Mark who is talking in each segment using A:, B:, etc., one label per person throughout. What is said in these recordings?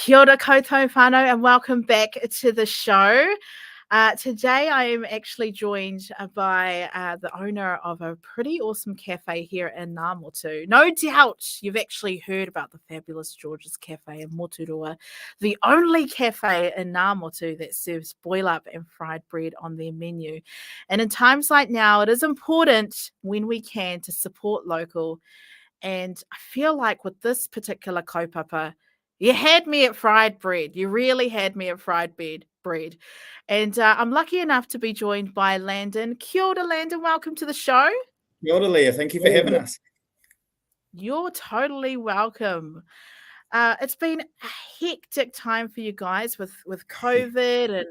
A: Kia ora koutou whānau and welcome back to the show. Today I am actually joined by the owner of a pretty awesome cafe here in Ngāmotu. No doubt you've actually heard about the fabulous Georges Café in Moturoa, the only cafe in Ngāmotu that serves boil-up and fried bread on their menu. And in times like now, it is important when we can to support local. And I feel like with this particular kaupapa, you had me at fried bread. You really had me at fried bread. And I'm lucky enough to be joined by Landon. Kia ora, Landon. Welcome to the show.
B: Kia ora, Leah. Thank you for having us.
A: You're totally welcome. It's been a hectic time for you guys with COVID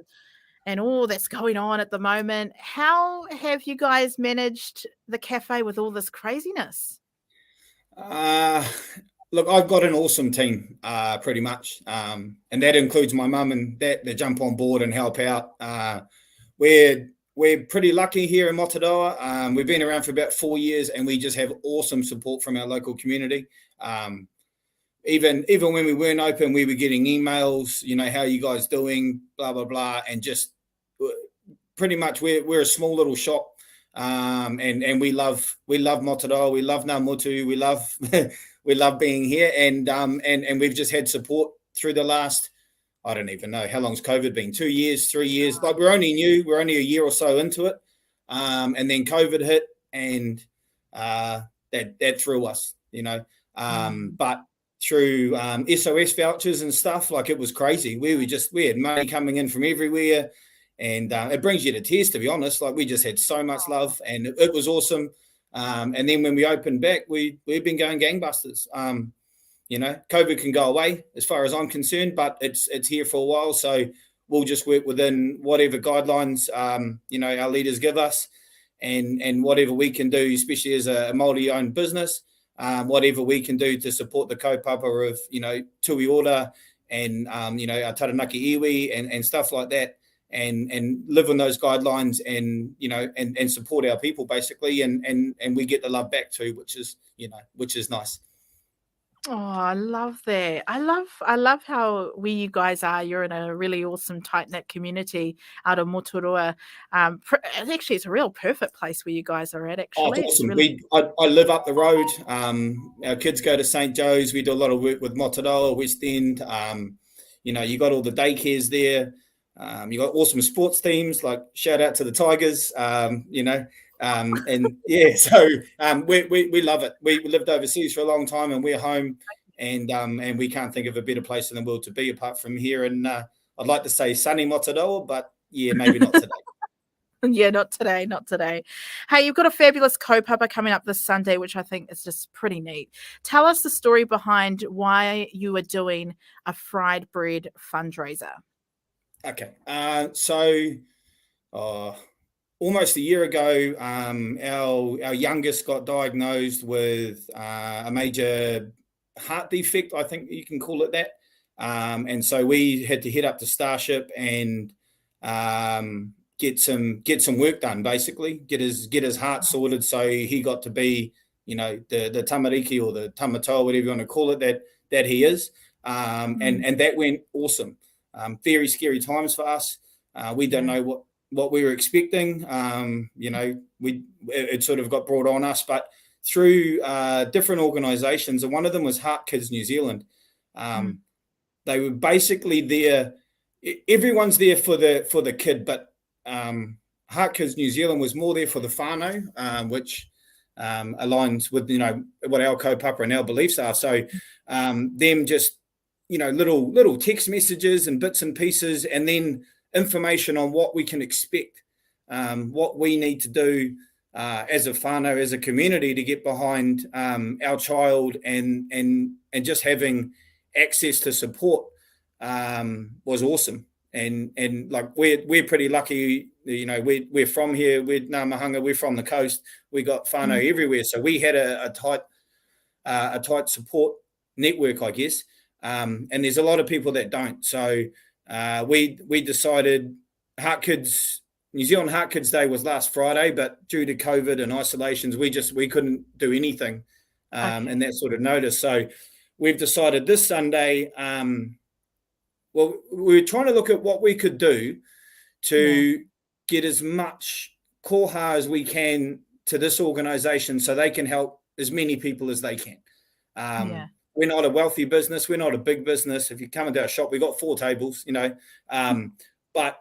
A: and all that's going on at the moment. How have you guys managed the cafe with all this craziness?
B: Look, I've got an awesome team, pretty much, and that includes my mum and dad that jump on board and help out. We're pretty lucky here in Moturoa. We've been around for about 4 years, and we just have awesome support from our local community. Even when we weren't open, we were getting emails. You know, how are you guys doing? Blah blah blah, and just pretty much we're a small little shop. And we love Moturoa, we love Ngāmotu, we love being here, and we've just had support through the last, I don't even know how long's COVID been, 2 years, 3 years. Like we're only a year or so into it, and then COVID hit, and that threw us, you know. But through SOS vouchers and stuff, like it was crazy. We had money coming in from everywhere. And it brings you to tears, to be honest. Like we just had so much love, and it was awesome. And then when we opened back, we've been going gangbusters. You know, COVID can go away as far as I'm concerned, but it's here for a while. So we'll just work within whatever guidelines you know, our leaders give us, and whatever we can do, especially as a Māori-owned business, whatever we can do to support the kaupapa of, you know, tui ora and you know, our taranaki iwi and stuff like that. And live on those guidelines, and you know, and support our people basically, and we get the love back too, which is nice.
A: Oh, I love that. I love how where you guys are. You're in a really awesome tight-knit community out of Moturoa. Actually, it's a real perfect place where you guys are at, actually.
B: Oh, awesome. Really... I live up the road. Our kids go to St. Joe's. We do a lot of work with Moturoa, West End. You know, you got all the daycares there. You got awesome sports teams, like shout out to the Tigers, you know, and yeah, so we love it. We lived overseas for a long time, and we're home, and we can't think of a better place in the world to be apart from here. And I'd like to say sunny Moturoa, but yeah, maybe not today.
A: Yeah, not today. Hey, you've got a fabulous kaupapa coming up this Sunday, which I think is just pretty neat. Tell us the story behind why you are doing a fried bread fundraiser.
B: Okay, so almost a year ago, our youngest got diagnosed with a major heart defect, I think you can call it that. And so we had to head up to Starship and get some work done, basically, get his heart sorted. So he got to be, you know, the tamariki or the tamatoa, whatever you want to call it, that he is. And that went awesome. Very scary times for us. We don't know what we were expecting. You know, it sort of got brought on us, but through different organisations, and one of them was Heart Kids New Zealand. They were basically there. Everyone's there for the kid, but Heart Kids New Zealand was more there for the whānau, which aligns with, you know, what our kaupapa and our beliefs are. So them just, you know, little text messages and bits and pieces, and then information on what we can expect, what we need to do as a whānau, as a community, to get behind our child, and just having access to support was awesome. And like we're pretty lucky, you know, we're from here, we're Ngāmahanga, we're from the coast, we got whānau everywhere, so we had a tight support network, I guess. And there's a lot of people that don't. So we decided New Zealand Heart Kids Day was last Friday, but due to COVID and isolations, we couldn't do anything in that sort of notice. So we've decided this Sunday well, we were trying to look at what we could do to get as much koha as we can to this organisation so they can help as many people as they can. We're not a wealthy business. We're not a big business. If you come into our shop, we've got 4 tables, but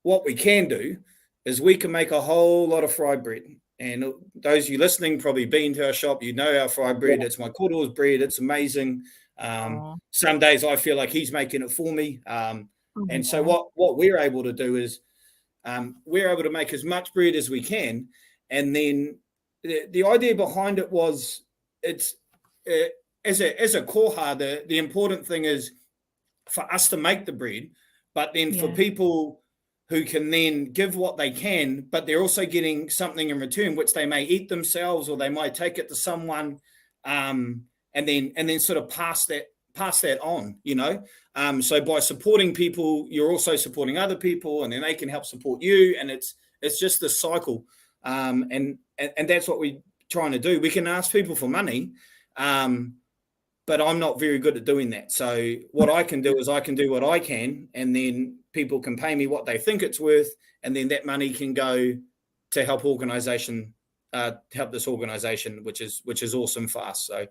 B: what we can do is we can make a whole lot of fried bread. And those of you listening probably been to our shop, you know our fried bread. It's my Kōrero's bread. It's amazing. Some days I feel like he's making it for me. And so what we're able to do is we're able to make as much bread as we can. And then the idea behind it was it's as a koha, the important thing is for us to make the bread, but then for people who can then give what they can, but they're also getting something in return, which they may eat themselves or they might take it to someone, and then sort of pass that on, So by supporting people, you're also supporting other people, and then they can help support you, and it's just this cycle, and that's what we're trying to do. We can ask people for money, but I'm not very good at doing that. So what I can do is I can do what I can, and then people can pay me what they think it's worth, and then that money can go to help help this organization, which is awesome for us. So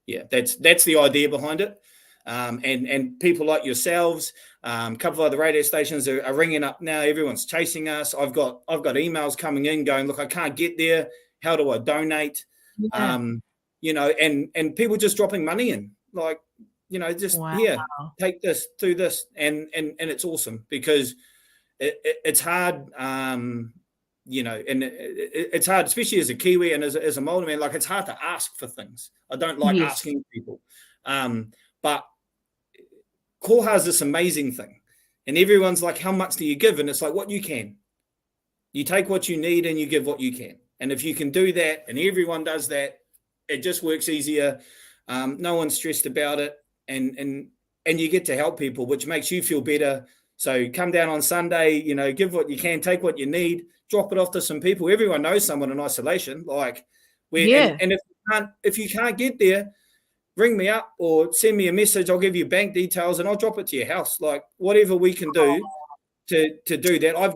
B: yeah, that's the idea behind it. And people like yourselves, a couple of other radio stations are ringing up now. Everyone's chasing us. I've got emails coming in going, look, I can't get there. How do I donate? And people just dropping money in, like, here, take this, do this. And it's awesome because it's hard, and it's hard, especially as a Kiwi and as a Māori man, like it's hard to ask for things. I don't like asking people. But koha is this amazing thing. And everyone's like, how much do you give? And it's like, what you can. You take what you need and you give what you can. And if you can do that and everyone does that, it just works easier. No one's stressed about it. And you get to help people, which makes you feel better. So come down on Sunday, give what you can, take what you need, drop it off to some people. Everyone knows someone in isolation. And if you can't get there, ring me up or send me a message. I'll give you bank details and I'll drop it to your house. Like whatever we can do to do that. I've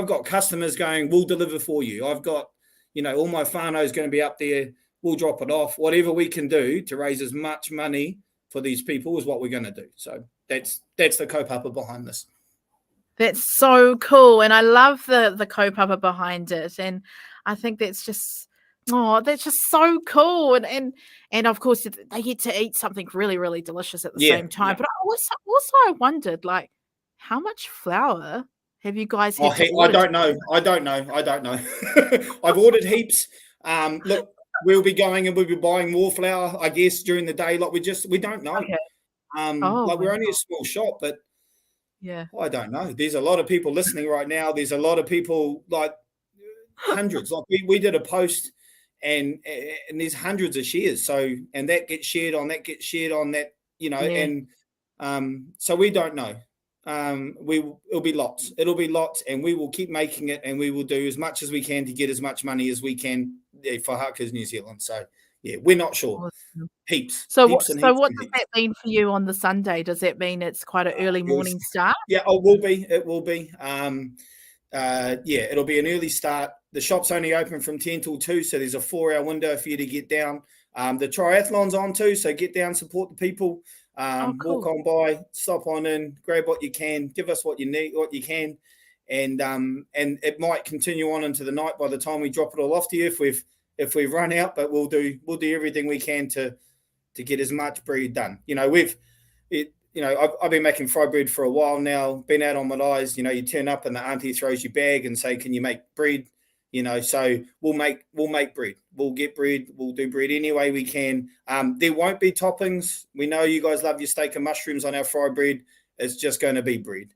B: got customers going, we'll deliver for you. I've got, all my whānau is going to be up there. We'll drop it off. Whatever we can do to raise as much money for these people is what we're going to do. So that's the kaupapa behind this.
A: That's so cool. And I love the kaupapa behind it. And I think that's just so cool. And of course they get to eat something really, really delicious at the same time. Yeah. But I wondered, like, how much flour have you guys had to order?
B: I don't know. I've ordered heaps. Look, we'll be going and we'll be buying more flour, I guess, during the day. Like we don't know. Okay. We're only a small shop, but yeah, I don't know. There's a lot of people listening right now. There's a lot of people, like hundreds. Like we did a post and there's hundreds of shares. So, and that gets shared on that, and so we don't know. It'll be lots, and we will keep making it, and we will do as much as we can to get as much money as we can for Hakas New Zealand. So yeah, we're not sure. Awesome. Heaps.
A: So what does that mean for you on the Sunday? Does that mean it's quite an early morning start?
B: Yeah, it will be. It'll be an early start. The shop's only open from 10 till 2, so there's a 4-hour window for you to get down. The triathlon's on too, so get down, support the people. Cool. Walk on by, stop on in, grab what you can, give us what you need, what you can, and it might continue on into the night by the time we drop it all off to you if we've run out, but we'll do everything we can to get as much bread done. I've been making fried bread for a while now, been out on my eyes. You turn up and the auntie throws you bag and say, can you make bread? So we'll make bread. We'll get bread. We'll do bread any way we can. There won't be toppings. We know you guys love your steak and mushrooms on our fried bread. It's just going to be bread.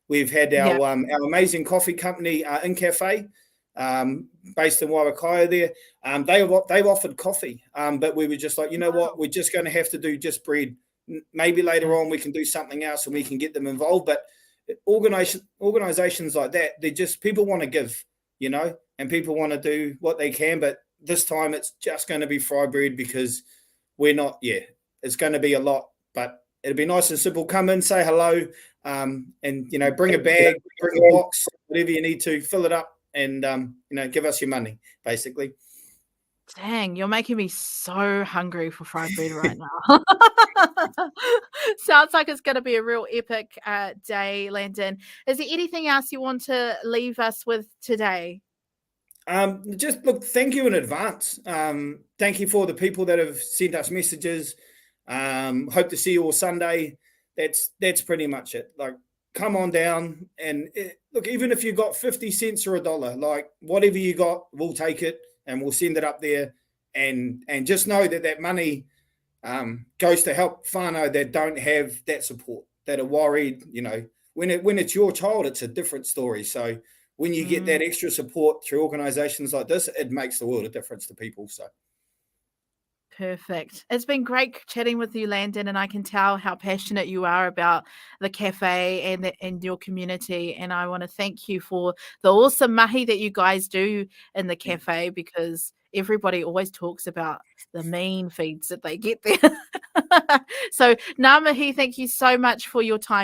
B: We've had our amazing coffee company, Mz Café, based in Wairakaia there. They've offered coffee, but we were just like, you know what? We're just going to have to do just bread. Maybe later on we can do something else and we can get them involved. But organizations like that, they just, people want to give, and people want to do what they can. But this time it's just going to be fried bread because we're not, it's going to be a lot, but it'll be nice and simple. Come in, say hello, and bring a bag, bring a box, whatever you need to, fill it up, and give us your money, basically.
A: Dang, you're making me so hungry for fried bread right now. Sounds like it's going to be a real epic day, Landon. Is there anything else you want to leave us with today?
B: Just look, thank you in advance. Thank you for the people that have sent us messages. Hope to see you all Sunday. That's pretty much it. Like, come on down and look, even if you got 50 cents or $1, like whatever you got, we'll take it and we'll send it up there. And just know that money goes to help whānau that don't have that support, that are worried. When it's your child, it's a different story. So when you get that extra support through organisations like this, it makes the world of difference to people. So.
A: Perfect. It's been great chatting with you, Landon, and I can tell how passionate you are about the cafe and your community. And I want to thank you for the awesome mahi that you guys do in the cafe, because everybody always talks about the mean feeds that they get there. So, ngā mihi, thank you so much for your time.